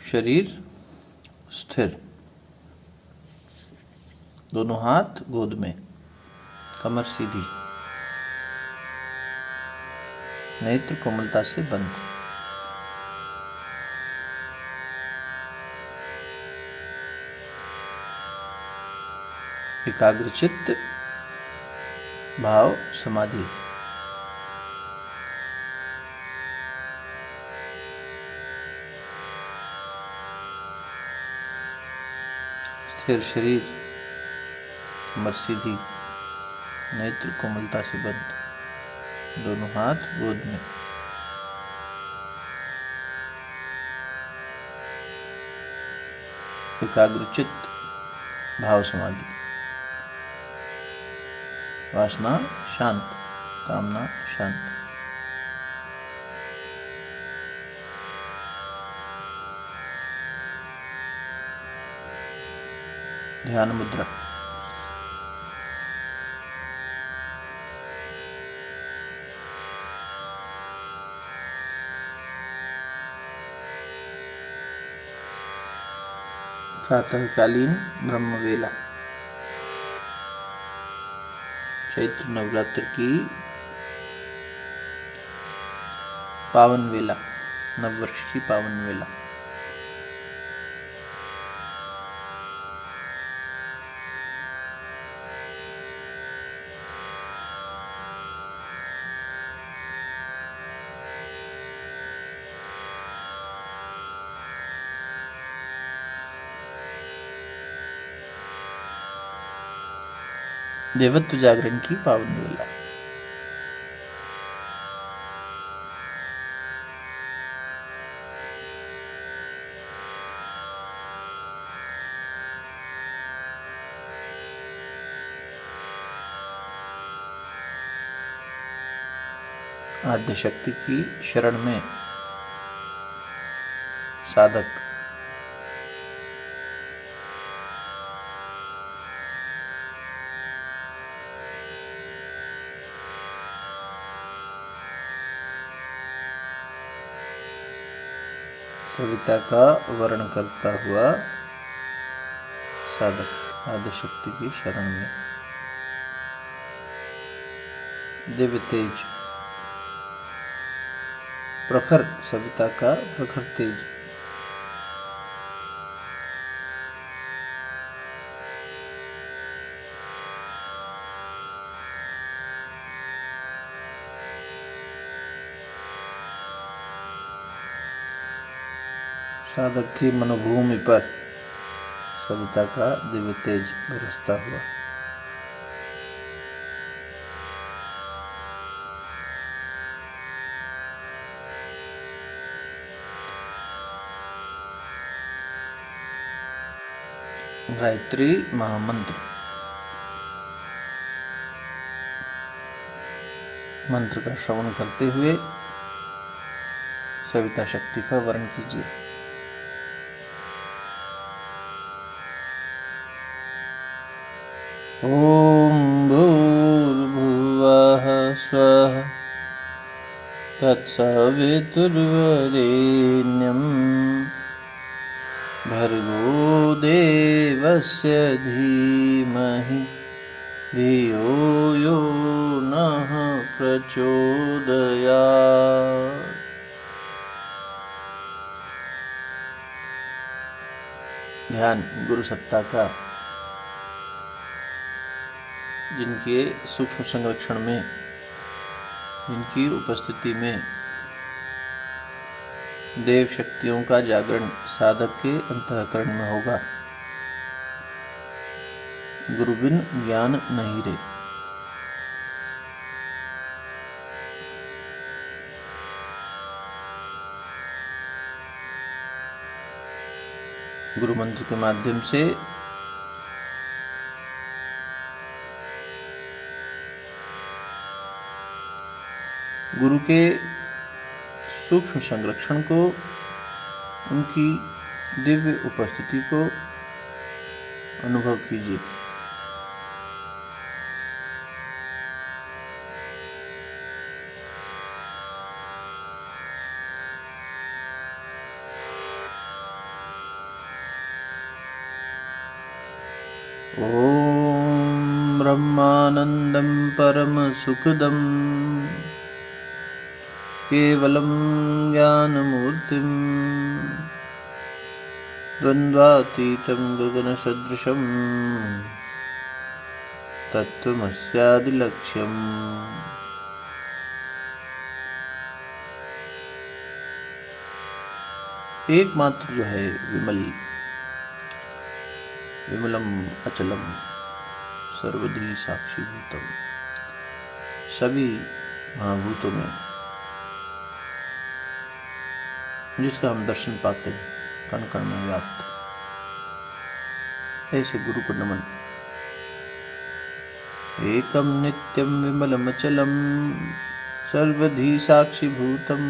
शरीर स्थिर, दोनों हाथ गोद में, कमर सीधी, नेत्र कोमलता से बंद। एकाग्रचित्त भाव समाधि। स्थिर शरीर, कमर सीधी, नेत्र कोमलता से बंद, दोनों हाथ गोद में। एकाग्रचित्त भाव समाधि। वासना शांत, कामना शांत। ध्यान मुद्रा। प्रातःकालीन ब्रह्मवेला, चैत्र नवरात्र की पावन वेला, नववर्ष की पावन वेला। देवत्व जागरण की पावन वेला। आद्य शक्ति की शरण में साधक सविता का वर्ण करता हुआ साधक आद्य शक्ति की शरण में। दिव्य तेज, प्रखर सविता का प्रखर तेज। साधक की मनोभूमि पर सविता का दिव्य तेज बरसता हुआ। गायत्री महामंत्र। मंत्र का श्रवण करते हुए सविता शक्ति का वर्ण कीजिए। ओम भूर्भुवः स्वः तत्सवितुर्वरेण्यं भर्गो देवस्य धीमहि धियो यो नः प्रचोदयात्। ध्यान गुरु सत्ता का, जिनके सूक्ष्म संरक्षण में, जिनकी उपस्थिति में देव शक्तियों का जागरण साधक के अंतःकरण में होगा। गुरु बिन ज्ञान नहीं रे। गुरु मंत्र के माध्यम से गुरु के सूक्ष्म संरक्षण को, उनकी दिव्य उपस्थिति को अनुभव कीजिए। ॐ ब्रह्मानन्दं परमसुखदं केवलं ज्ञानमूर्तिं द्वन्द्वातीतं गगनसदृशं तत्त्वमस्यादिलक्ष्यम्। एकमात्र जो है विमलम अचलम सर्वधी साक्षीभूतम, सभी महाभूतों में जिसका हम दर्शन पाते हैं, कण कण में व्याप्त, ऐसे गुरु को नमन। एकम नित्यम विमलमचलम सर्वधी साक्षीभूतम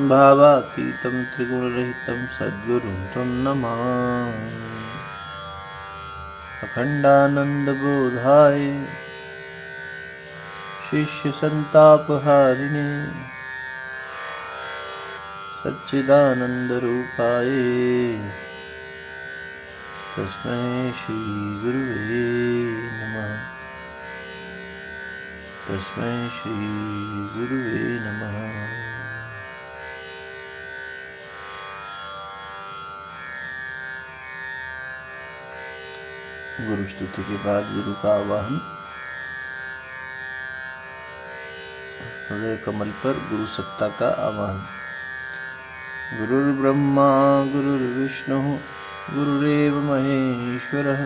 भावातीतं त्रिगुणरहितं सद्गुरुं त्वं नमामि। अखण्डानन्दबोधाय शिष्यसन्तापहारिणे सच्चिदानन्दरूपाय तस्मै श्रीगुरुवे नमः। तस्मै श्रीगुरुवे नमः। गुरु स्तुति के बाद गुरु का आवाहन। हृदय कमल पर गुरु सत्ता का आवाहन। गुरुर्ब्रह्मा गुरुर्विष्णुः गुरुरेव महेश्वरः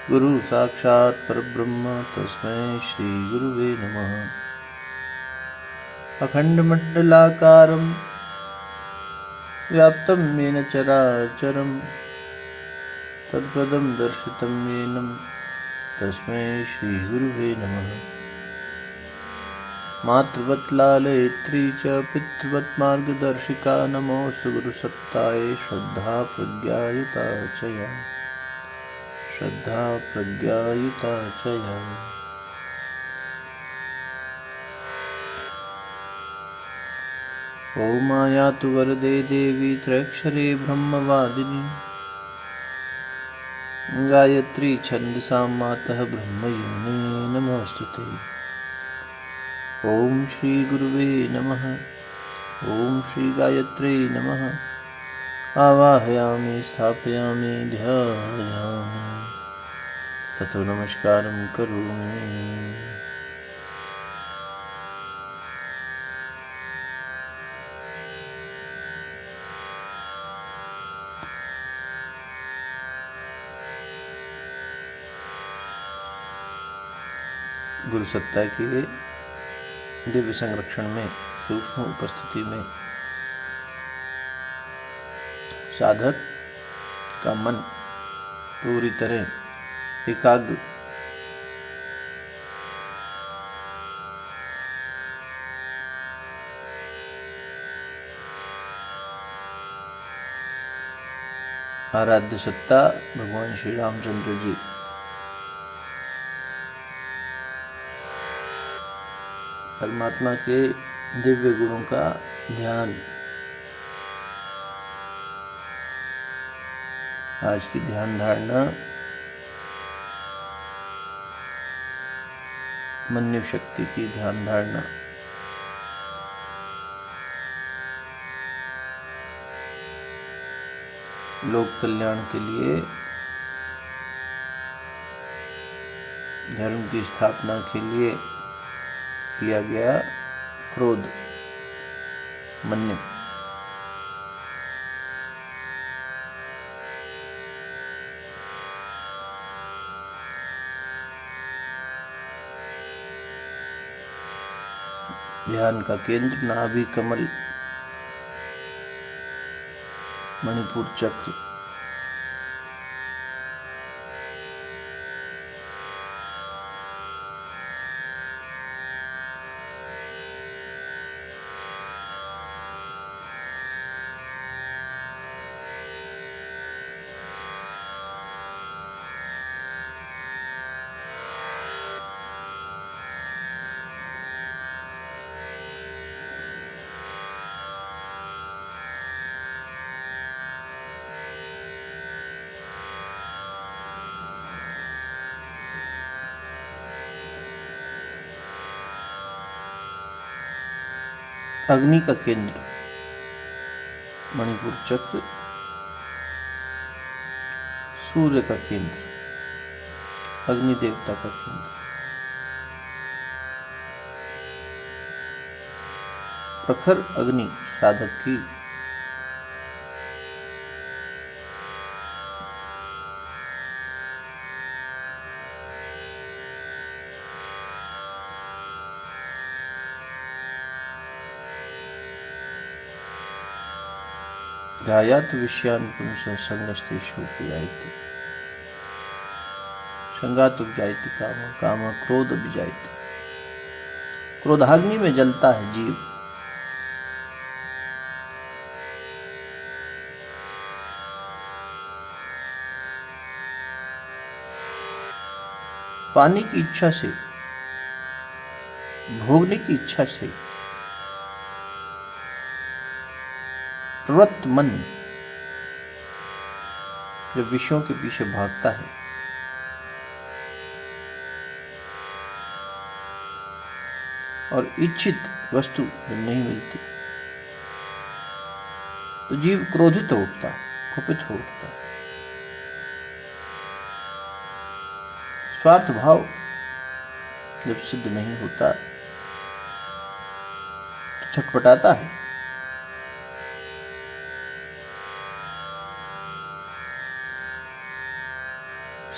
गुरु साक्षात् परब्रह्म तस्मै श्री गुरुवे नमः। अखण्डमण्डलाकारं व्याप्तं येन चराचरं तत्पदं दर्शितं येन तस्मै श्री गुरुवे नमः। मातृवत् लालयित्री च पितृवत् मार्गदर्शिका नमोऽस्तु गुरुसत्ताय श्रद्धा प्रज्ञायुता च या। श्रद्धा प्रज्ञायुता च या। ॐ आयातु वरदे देवी त्रयक्षरे ब्रह्मवादिनी गायत्री छन्दसां मातः ब्रह्मयोने नमोऽस्तुते। ओम श्री गुरुवे नमः। ओम श्री गायत्रे नमः। आवाहयामि स्थापयामि ध्यायामि ततो नमस्कारं करोमि। गुरु सत्ता की दिव्य संरक्षण में सूक्ष्म उपस्थिति में साधक का मन पूरी तरह एकाग्र आराध्य सत्ता भगवान श्री रामचंद्र जी परमात्मा के दिव्य गुणों का ध्यान। आज की ध्यान धारणा मन्यु शक्ति की ध्यान धारणा। लोक कल्याण के लिए धर्म की स्थापना के लिए किया गया क्रोध मन्यु। ध्यान का केंद्र नाभि कमल मणिपुर चक्र। अग्नि का केंद्र मणिपुर चक्र, सूर्य का केंद्र अग्नि देवता का केंद्र, प्रखर अग्नि साधक की जायात विषयान पुंसः संगस्तेषु उपजायते, संगात उपजायते काम, काम क्रोध उपजायते। क्रोधाग्नि में जलता है जीव। पाने की इच्छा से, भोगने की इच्छा से प्रवृत्त मन जब विषयों के पीछे भागता है और इच्छित वस्तु जब नहीं मिलती तो जीव क्रोधित हो उठता है, कुपित हो उठता है। स्वार्थ भाव जब सिद्ध नहीं होता तो छटपटाता है।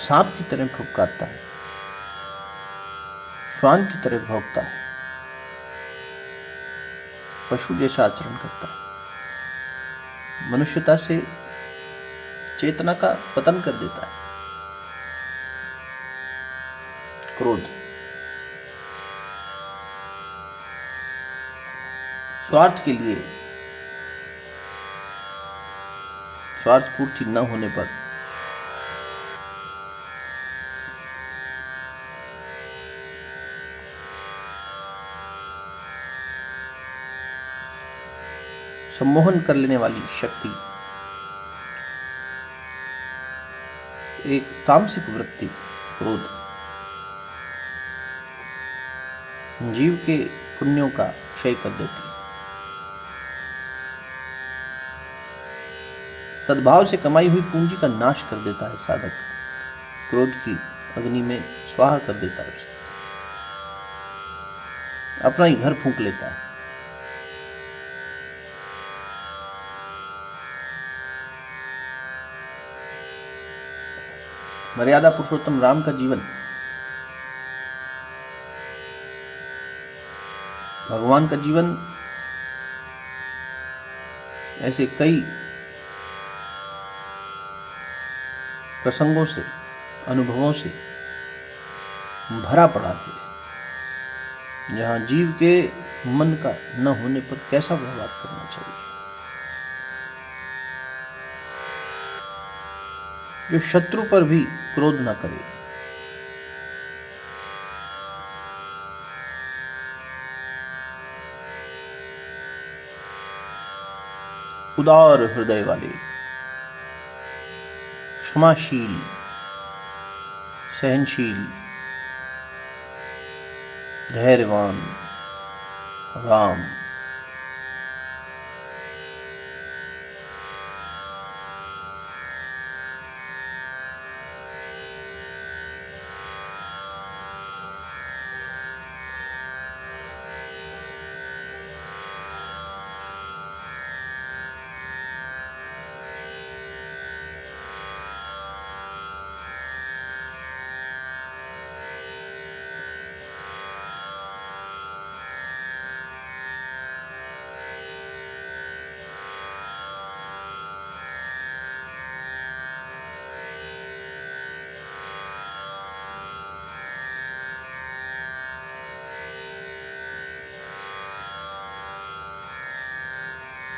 सांप की तरह फुफकारता है, श्वान की तरह भौंकता है, पशु जैसा आचरण करता है, मनुष्यता से चेतना का पतन कर देता है। क्रोध स्वार्थ के लिए, स्वार्थ पूर्ति न होने पर सम्मोहन कर लेने वाली शक्ति, एक तामसिक वृत्ति क्रोध जीव के पुण्यों का क्षय कर देती है। सद्भाव से कमाई हुई पूंजी का नाश कर देता है साधक। क्रोध की अग्नि में स्वाहा कर देता है उसे, अपना ही घर फूंक लेता है। मर्यादा पुरुषोत्तम राम का जीवन भगवान का जीवन ऐसे कई प्रसंगों से, अनुभवों से भरा पड़ा है, जहां जीव के मन का न होने पर कैसा व्यवहार करना चाहिए। जो शत्रु पर भी क्रोध न करे, उदार हृदय वाले, क्षमाशील, सहनशील, धैर्यवान राम।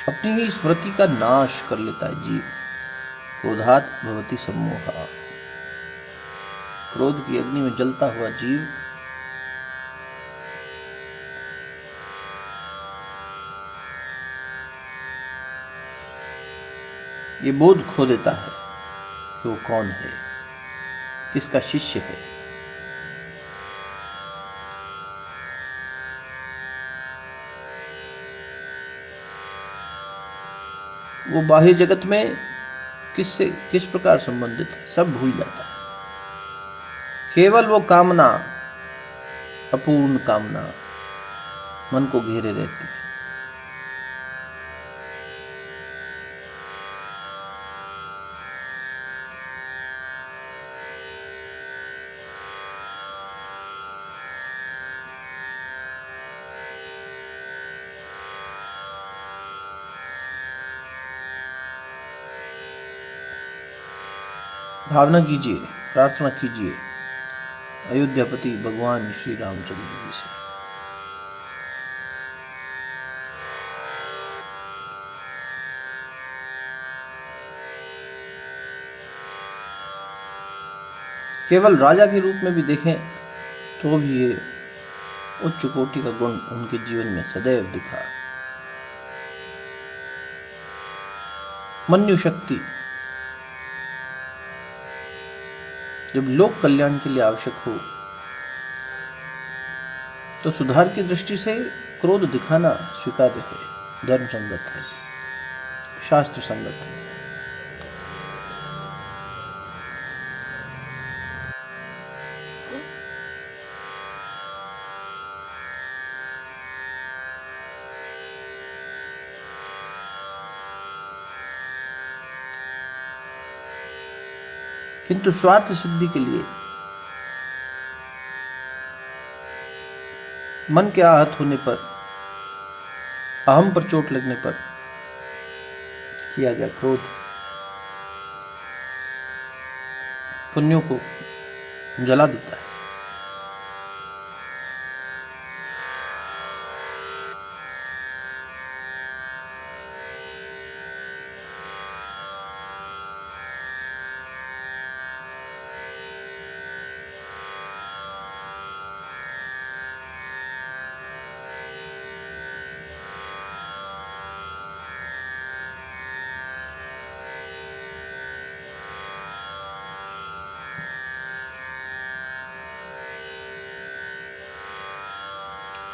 अपनी ही स्मृति का नाश कर लेता है जीव। क्रोधात भवति सम्मोहा। क्रोध की अग्नि में जलता हुआ जीव ये बोध खो देता है कि वो कौन है, किसका शिष्य है। वो बाह्य जगत में किससे किस प्रकार संबंधित है सब भूल जाता है। केवल वो कामना, अपूर्ण कामना मन को घेरे रहती है। भावना कीजिए, प्रार्थना कीजिए अयोध्यापति भगवान श्री रामचंद्र जी से। केवल राजा के रूप में भी देखें तो भी ये उच्च कोटि का गुण उनके जीवन में सदैव दिखा। मन्यु शक्ति जब लोक कल्याण के लिए आवश्यक हो तो सुधार की दृष्टि से क्रोध दिखाना स्वीकार्य है, धर्म संगत है, शास्त्र संगत है। किंतु स्वार्थ सिद्धि के लिए मन के आहत होने पर, अहम पर चोट लगने पर किया गया क्रोध पुण्यों को जला देता है।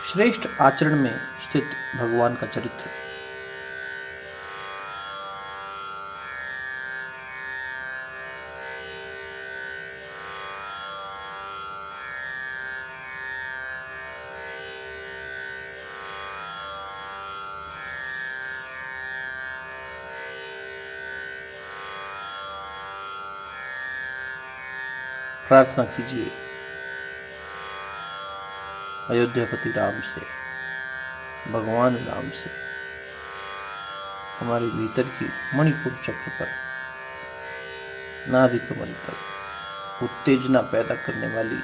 श्रेष्ठ आचरण में स्थित भगवान का चरित्र। प्रार्थना कीजिए अयोध्यापति राम से, भगवान राम से, हमारे भीतर की मणिपुर चक्र पर, नाभि कमल पर उत्तेजना पैदा करने वाली,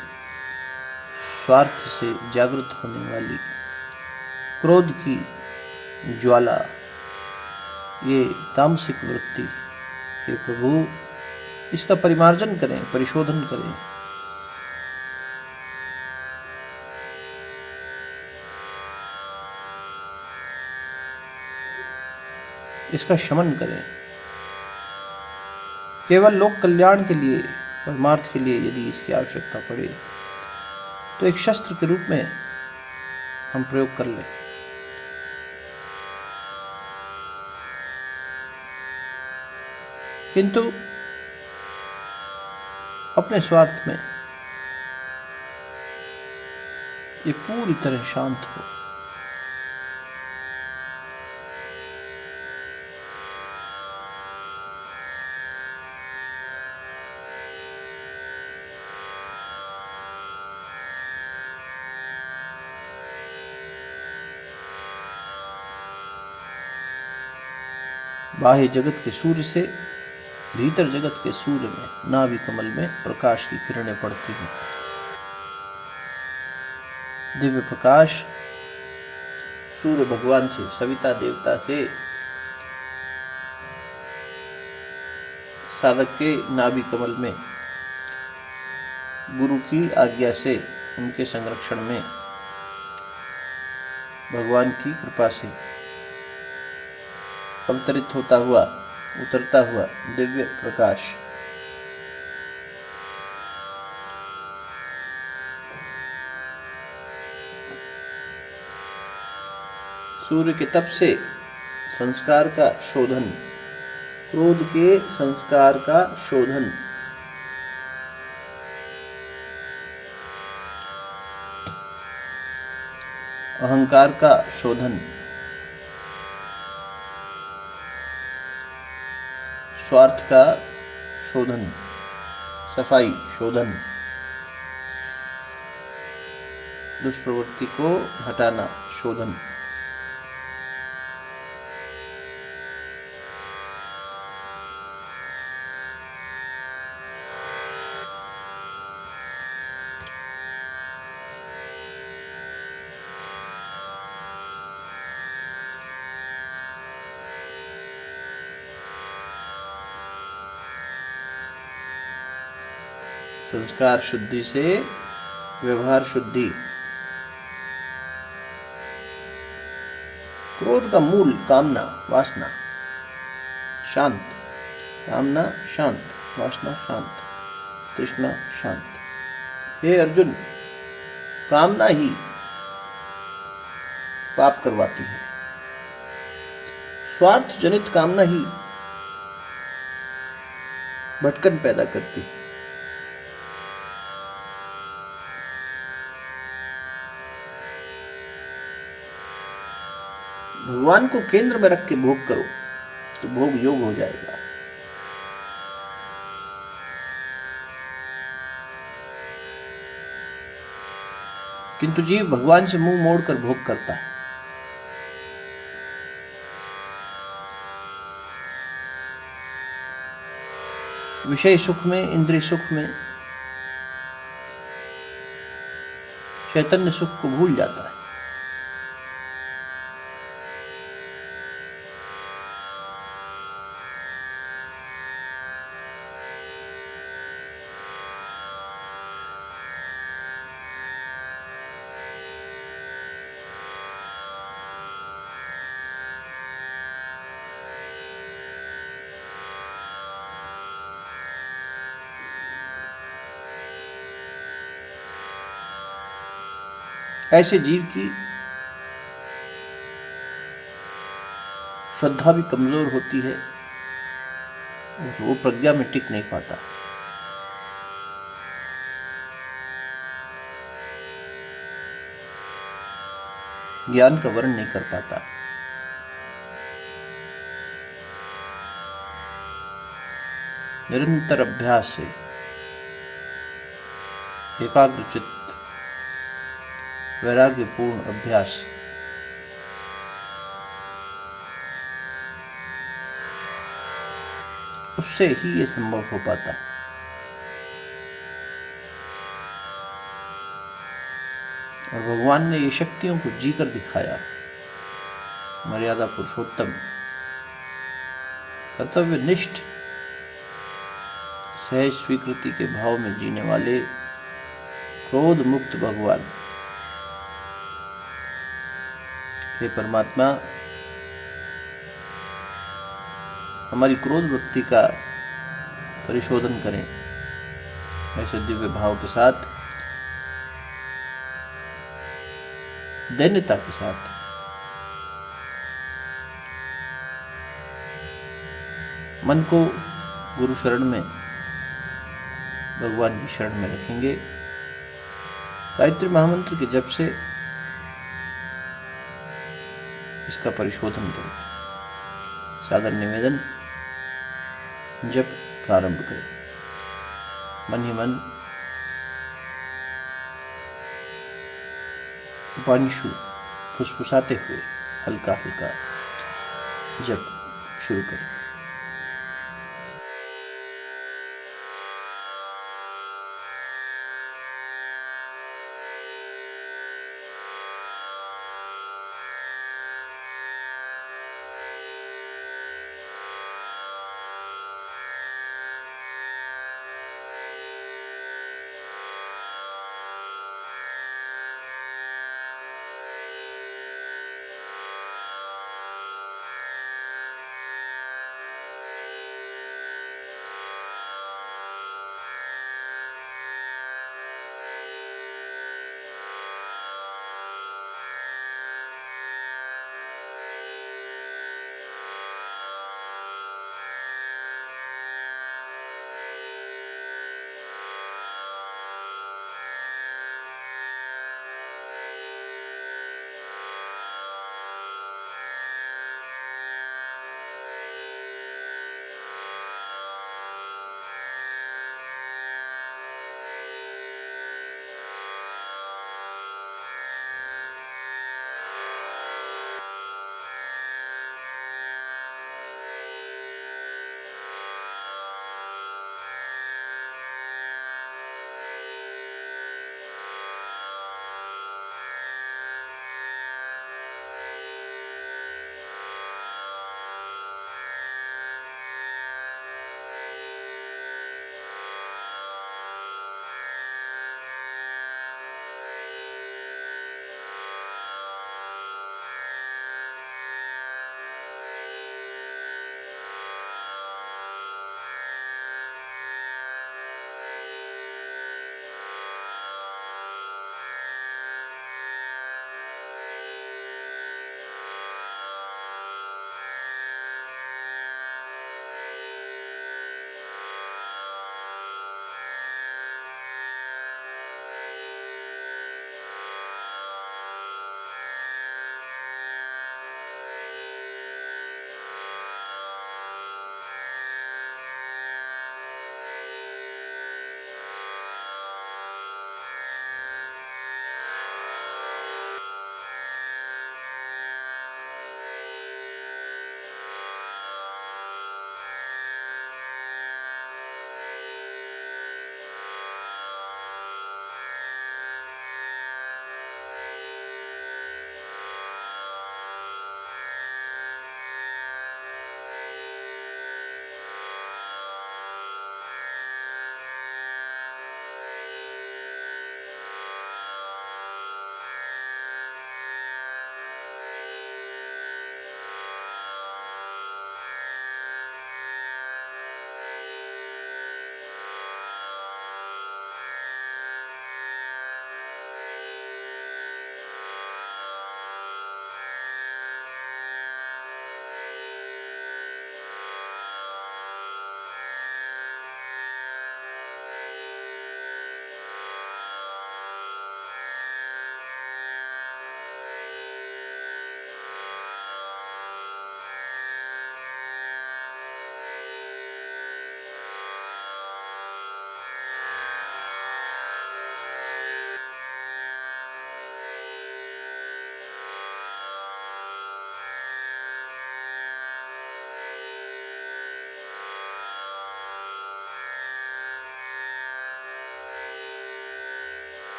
स्वार्थ से जागृत होने वाली क्रोध की ज्वाला, ये तामसिक वृत्ति, हे प्रभु इसका परिमार्जन करें, परिशोधन करें। इसका शमन करें। केवल लोक कल्याण के लिए, परमार्थ के लिए यदि इसकी आवश्यकता पड़े तो एक शस्त्र के रूप में हम प्रयोग कर लें। किंतु अपने स्वार्थ में ये पूरी तरह शांत हो। बाह्य जगत के सूर्य से भीतर जगत के सूर्य में, नाभि कमल में प्रकाश की किरणें पड़ती हैं। दिव्य प्रकाश सूर्य भगवान से, सविता देवता से साधक के नाभि कमल में गुरु की आज्ञा से, उनके संरक्षण में, भगवान की कृपा से अवतरित होता हुआ, उतरता हुआ दिव्य प्रकाश सूर्य के तप से संस्कार का शोधन क्रोध के संस्कार का शोधन। अहंकार का शोधन, स्वार्थ का शोधन, सफाई शोधन, दुष्प्रवृत्ति को हटाना शोधन। संस्कार शुद्धि से व्यवहार शुद्धि। क्रोध का मूल कामना, वासना। शांत, कामना शांत, वासना शांत, तृष्णा शांत। हे अर्जुन, कामना ही पाप करवाती है। स्वार्थ जनित कामना ही भटकन पैदा करती है। भगवान को केंद्र में रख के भोग करो तो भोग योग हो जाएगा। किंतु जीव भगवान से मुंह मोड़कर भोग करता है। विषय सुख में, इंद्रिय सुख में चैतन्य सुख को भूल जाता है। ऐसे जीव की श्रद्धा भी कमजोर होती है और वो प्रज्ञा में टिक नहीं पाता। ज्ञान का वर्ण नहीं कर पाता। निरंतर अभ्यास से एकाग्रचित्त वैराग्यपूर्ण अभ्यास उससे ही ये संभव हो पाता। और भगवान ने ये शक्तियों को जीकर दिखाया। मर्यादा पुरुषोत्तम, कर्तव्यनिष्ठ, सहज स्वीकृति के भाव में जीने वाले क्रोध मुक्त भगवान। हे परमात्मा, हमारी क्रोध वृत्ति का परिशोधन करें। ऐसे दिव्य भाव के साथ, दैन्यता के साथ मन को गुरु शरण में, भगवान की शरण में रखेंगे। गायत्री महामंत्र के जप से इसका परिशोधन करें। सादर निवेदन, जप प्रारंभ करें। मन ही मन उपांशु फुसफुसाते हुए हल्का हल्का जप शुरू करें।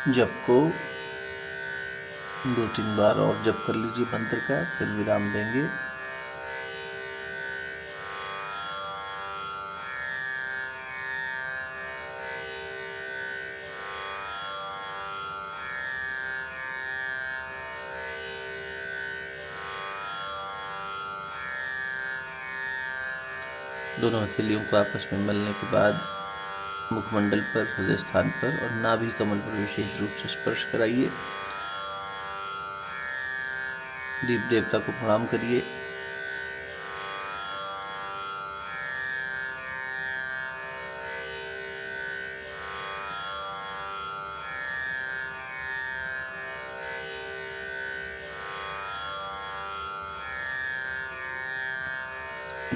जप को 2-3 बार और जप कर लीजिए मंत्र का, फिर विराम देंगे। दोनों हथेलियों को आपस में मलने के बाद मुखमंडल पर, हृदय स्थान पर और नाभि कमल पर विशेष रूप से स्पर्श कराइए। दीप देवता को प्रणाम करिए।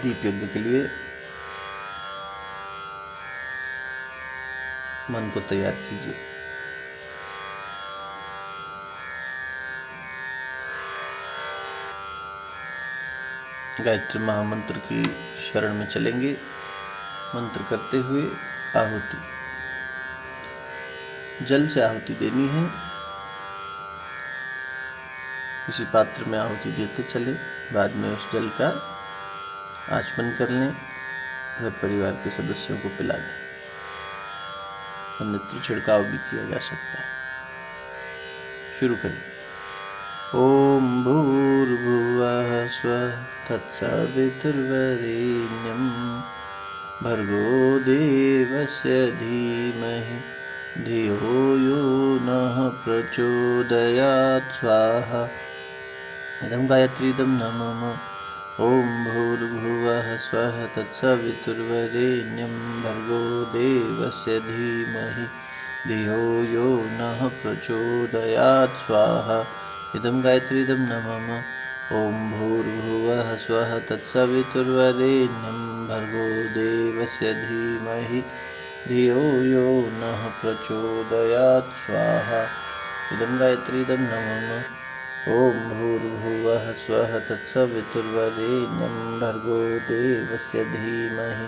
दीप यज्ञ के लिए मन को तैयार कीजिए। गायत्री महामंत्र की शरण में चलेंगे। मंत्र करते हुए आहुति, जल से आहुति देनी है। किसी पात्र में आहुति देते चले, बाद में उस जल का आचमन कर लें, घर परिवार के सदस्यों को पिला दें। अन्यत्र छिड़काव भी किया जा सकता है। शुरू करें। ओम भूर्भुवः स्वः तत्सवितुर्वरेण्यं भर्गो देवस्य धीमहि धियो यो नः प्रचोदयात् स्वाहा। इदं गायत्रीदं नमः। ओम भूर्भुवः स्वः तत्सवितुर्वरेण्यं भर्गो देवस्य धीमहि धियो यो नः प्रचोदयात् स्वाहा। इदं गायत्रीदं नमः। ओम भूर्भुवः स्वः तत्सवितुर्वरेण्यं भर्गो देवस्य धीमहि धियो यो नः प्रचोदयात् स्वाहा। इदं गायत्रीदं नमः। ओम भूर्भुवः स्वः तत्सवितुर्वरेण्यं भर्गो देवस्य धीमहि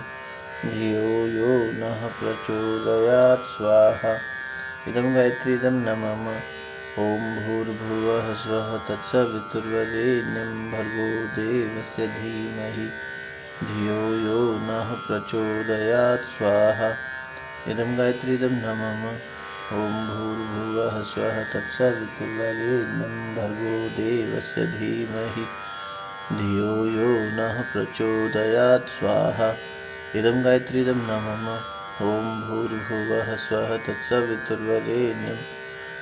धियो यो नः प्रचोदयात् स्वाहा। इदं गायत्रीदं नमः। ओम भूर्भुवः स्वः तत्सवितुर्वरेण्यं भर्गो देवस्य धीमहि धियो यो नः प्रचोदयात् स्वाहा। इदं गायत्रीदं नमः। ओम भूर्भुवः स्वः तत्सवितुर्वरेण्यं भर्गो देवस्य धीमहि धियो यो नः प्रचोदयात् स्वाहा। इदं गायत्रीदं नमः। ओम भूर्भुवः स्वः तत्सवितुर्वरेण्यं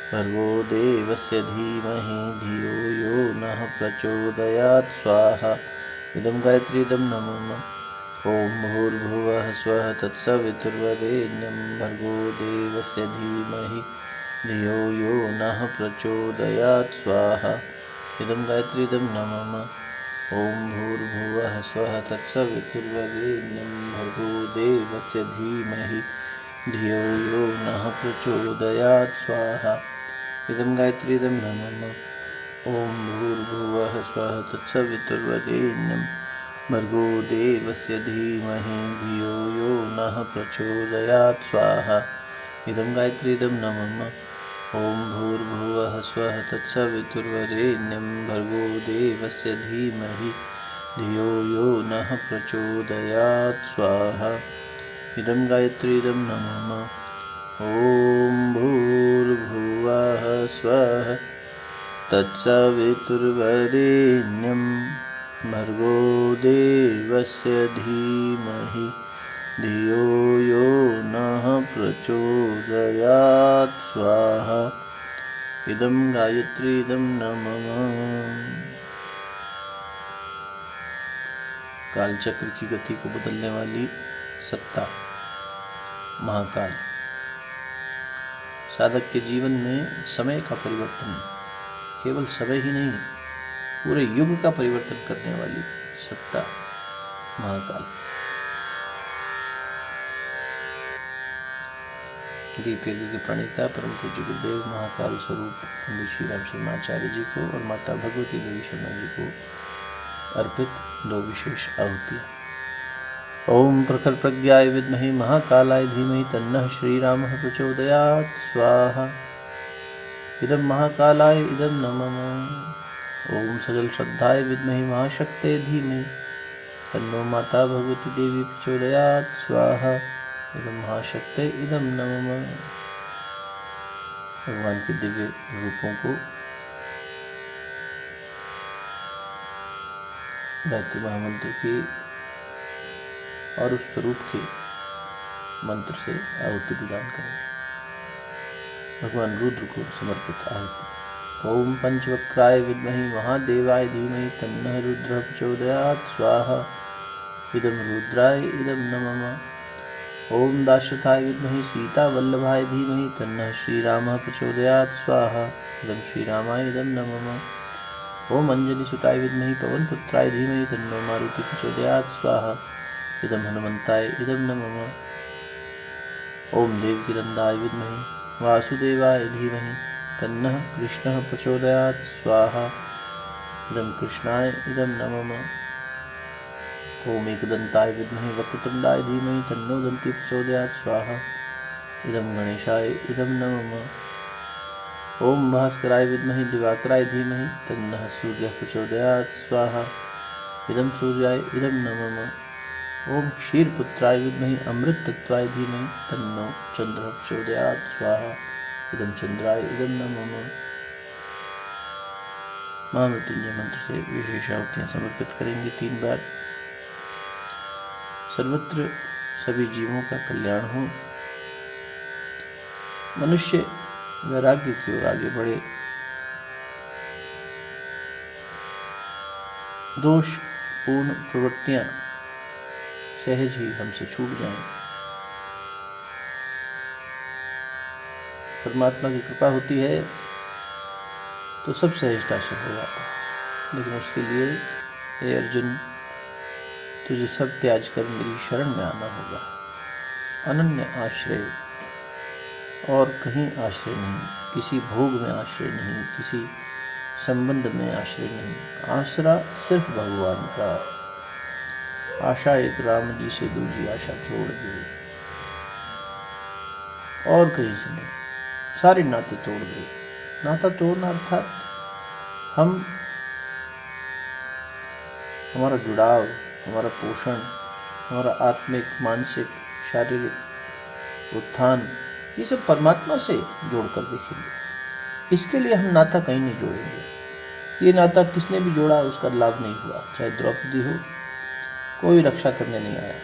भर्गो देवस्य धीमहि धियो यो नः प्रचोदयात् स्वाहा। इदं गायत्रीदं नमः। ओम भूर्भुवः स्वः तत्सवितुर्वरेण्यं भर्गो देवस्य धीमहि धियो यो नः प्रचोदयात् स्वाहा। इदं गायत्रीदं नमः। ओम भूर्भुवः स्वः तत्सवितुर्वरेण्यं भर्गो देवस्य धीमहि धियो यो नः प्रचोदयात् स्वाहा। इदं गायत्रीदं नमः। ओम भूर्भुवः स्वः तत्सवितुर्वरेण्यं भर्गो देवस्य धीमहि धियो यो नः प्रचोदयात् स्वाहा। इदं गायत्रीदं नमः। ओम भूर्भुवः स्वः तत्सवितुर्वरेण्यं भर्गो देवस्य धीमहि धियो यो नः प्रचोदयात् स्वाहा। इदं गायत्रीदं नमः। ओम भूर्भुवः स्वः तत्सवितुर्वरेण्यं भर्गो देवस्य धीमहि धियो यो नः प्रचोदयात् स्वाहा। इदं गायत्रीदं नमः। कालचक्र की गति को बदलने वाली सत्ता महाकाल साधक के जीवन में समय का परिवर्तन, केवल समय ही नहीं पूरे युग का परिवर्तन करने वाली सत्ता महाकाल। दीप यज्ञ के प्रणेता परम पूज्य गुरुदेव महाकाल स्वरूप पंडित श्री राम शर्माचार्य जी को और माता भगवती देवी शर्मा जी को अर्पित 2 विशेष आहुतियाँ। ओम प्रखर प्रज्ञाय विद्महे महाकालाय धीमहि तन्नः श्रीरामः प्रचोदयात् स्वाहा। इदं महाकालाय इदं नमः। ओम सजल श्रद्धाय विद्महे महाशक्ते धीमहि तन्नो माता भगवती देवी प्रचोदयात् स्वाहा। इदं महाशक्ते इदं नमः। भगवान के दिव्य रूपों को गायत्री महामंत्र के और उस स्वरूप के मंत्र से आहुति प्रदान करें। भगवान रुद्र को समर्पित आहुति। ओम पंचवक्राय विद्महे महादेवाय धीमहि तन्नः रुद्रः प्रचोदयात् स्वाहा। इदं रुद्राय इदं नमः। ओम दाशरथाय विद्महे सीतावल्लभाय धीमहि तन्नः श्रीरामः प्रचोदयात् स्वाहा। इदं श्रीरामाय इदं नमः। ओम अंजनीसुताय विद्महे पवनपुत्राय धीमहि तन्नो मारुति प्रचोदयात् स्वाहा। इदं हनुमन्ताय इदं नमः। ओम देवकीनन्दाय विद्महे वासुदेवाय धीमहि तन्नः कृष्णः प्रचोदयात् स्वाहा। इदं कृष्णाय इदं नमः। ओम एकदन्ताय विद्महे वक्रतुण्डाय धीमहि तन्नो दन्ती प्रचोदयात् स्वाहा। इदं गणेशाय इदं नमः। ओम भास्कराय विद्महे दिवाकराय धीमहि तन्नः सूर्यः प्रचोदयात् स्वाहा। इदं सूर्याय इदं नमः। ओम क्षीरपुत्राय विद्महे अमृततत्त्वाय धीमहि तन्नो चन्द्रः प्रचोदयात् स्वाहा। इदं चन्द्राय इदं नमः। महामृत्युंजय मंत्र से विशेष आहुतियाँ समर्पित करेंगे 3 बार। सर्वत्र सभी जीवों का कल्याण हो, मनुष्य वैराग्य की ओर आगे बढ़े, दोषपूर्ण प्रवृत्तियां सहज ही हमसे छूट जाएं। परमात्मा की कृपा होती है तो सब सहजता से हो जाता है, लेकिन उसके लिए हे अर्जुन तुझे सब त्याग कर मेरी शरण में आना होगा। अनन्य आश्रय, और कहीं आश्रय नहीं, किसी भोग में आश्रय नहीं, किसी संबंध में आश्रय नहीं, आसरा सिर्फ भगवान का। आशा एक राम जी से दूसरी आशा छोड़ दी, और कहीं से नहीं, सारे नाते तोड़ दे। नाता तोड़ना अर्थात हमारा जुड़ाव, हमारा पोषण, हमारा आत्मिक, मानसिक, शारीरिक उत्थान, ये सब परमात्मा से जोड़कर देखेंगे। इसके लिए हम नाता कहीं नहीं जोड़ेंगे। ये नाता किसने भी जोड़ा उसका लाभ नहीं हुआ। चाहे द्रौपदी हो, कोई रक्षा करने नहीं आया।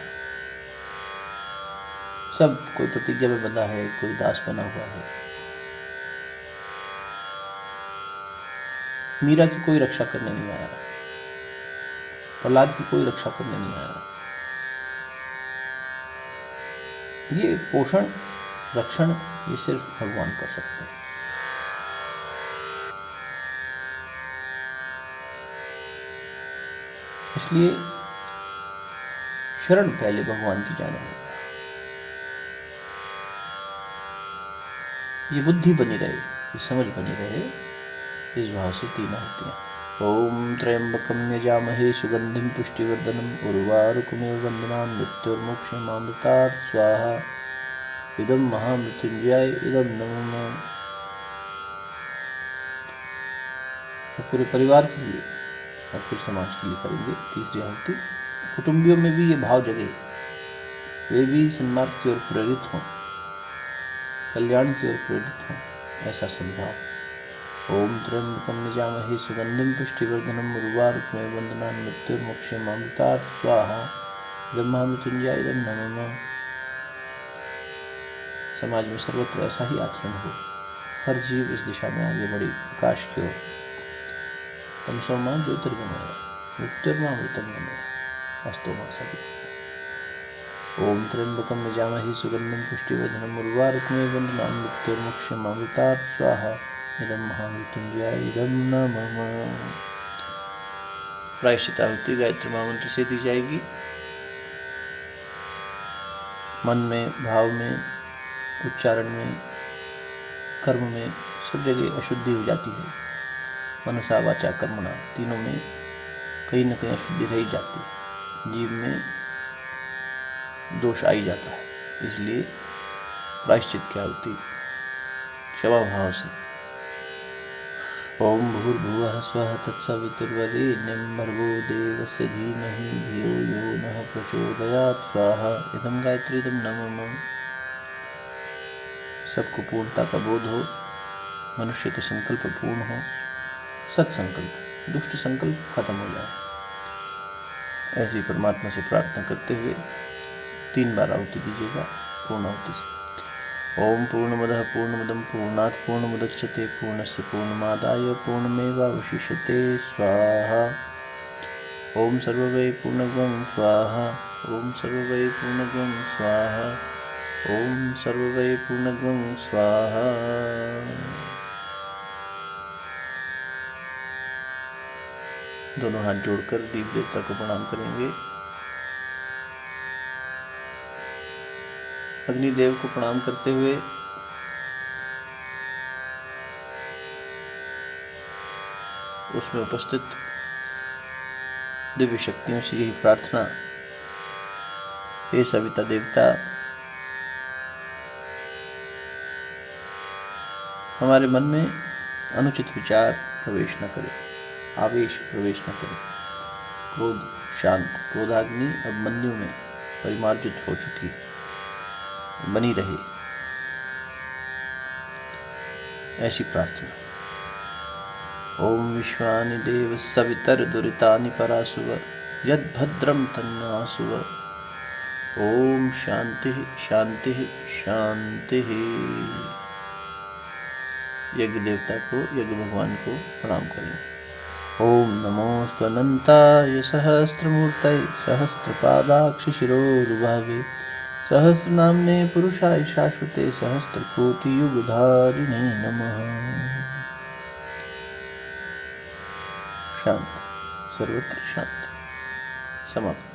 सब कोई प्रतिज्ञा में बंधा है, कोई दास बना हुआ है। मीरा की कोई रक्षा करने नहीं आया, प्रहलाद की कोई रक्षा करने नहीं आया। ये पोषण, रक्षण ये सिर्फ भगवान कर सकते हैं। इसलिए शरण पहले भगवान की जाने होगा। ये बुद्धि बनी रहे, ये समझ बनी रहे, इस भाव से 3 आहुतियां। ओम त्र्यंबकं यजामहे सुगंधिं पुष्टिवर्धनम् उर्वारुकमिव बन्धनान् मृत्युर्मोक्षमामृतात् स्वाहा। इदं महामृत्युंजयाय इदं नमः। पूरे परिवार के लिए और फिर समाज के लिए करेंगे 3री आहुति। कुटुंबियों में भी ये भाव जगे, वे भी सन्मार्ग की ओर प्रेरित हों, कल्याण की ओर प्रेरित हों, ऐसा संभाव। ओम त्र्यंबकं यजामहे सुगंधिं पुष्टिवर्धनम् उर्वारुकमिव बन्धनान् मृत्युर्मोक्षमामृतात् स्वाहा। इदं महामृत्युंजयाय इदं नमः। समाज में सर्वत्र ऐसा ही आचरण हो, हर जीव इस दिशा में आगे बढ़े, प्रकाश की ओर। तमसो मा ज्योतिर्गमय मृत्युर्मामृतंगमय अस्तो मा सति। ओम त्र्यंबकं यजामहे सुगंधिं पुष्टिवर्धनम् उर्वारुकमिव बन्धनान् मृत्युर्मोक्षमामृतात् स्वाहा। इदं महामृत्युंजयाय इदं नमः। प्रायश्चित आहुति गायत्री महामंत्र से दी जाएगी। मन में, भाव में, उच्चारण में, कर्म में सब जगह अशुद्धि हो जाती है। मनसा वाचा कर्मणा, तीनों में कहीं न कहीं अशुद्धि रह जाती है, जीव में दोष आ ही जाता है। इसलिए प्रायश्चित की आहुति क्षमा भाव से ओम भूर्भुवः स्वः तत्सवितुर्वरेण्यं भर्गो देवस्य धीमहि धियो यो नः प्रचोदयात् स्वाहा। इदं गायत्री इदं नमः। सबको पूर्णता का बोध हो, मनुष्य के संकल्प पूर्ण हो, सत्संकल्प, दुष्ट संकल्प खत्म हो जाए, ऐसी परमात्मा से प्रार्थना करते हुए 3 बार आहुति दीजिएगा पूर्णाहुति से। ओम पूर्णमदः पूर्णमिदं पूर्णात् पूर्णमुदच्यते पूर्णस्य पूर्णमादाय पूर्णमेवावशिष्यते स्वाहा। ओम सर्ववै पूर्णगं स्वाहा। ओम सर्ववै पूर्णगं स्वाहा। ओम सर्ववै पूर्णगं स्वाहा। दोनों हाथ जोड़कर दीप देवता को प्रणाम करेंगे। अग्निदेव को प्रणाम करते हुए उसमें उपस्थित दिव्य शक्तियों से यही प्रार्थना, हे सविता देवता, हमारे मन में अनुचित विचार प्रवेश न करे, आवेश प्रवेश न करे, क्रोध शांत, क्रोधाग्नि अब मन्यु में परिमार्जित हो चुकी, बनी रहे, ऐसी प्रार्थना। ओम विश्वानि देव सवितर दुरितानि परासुव यद्भद्रं तन्नासुव। ओम शांति शांति शांति। यज्ञ देवता को, यज्ञ भगवान को प्रणाम करें। ओम नमो स्वनंताय सहस्त्रमूर्तये सहस्त्रपादाक्षशिरोरुभावे सहस्रनाम्ने पुरुषाय शाश्वते सहस्रकोटियुगधारिणे नमः। शांति, सर्वत्र शांति। समाप्त।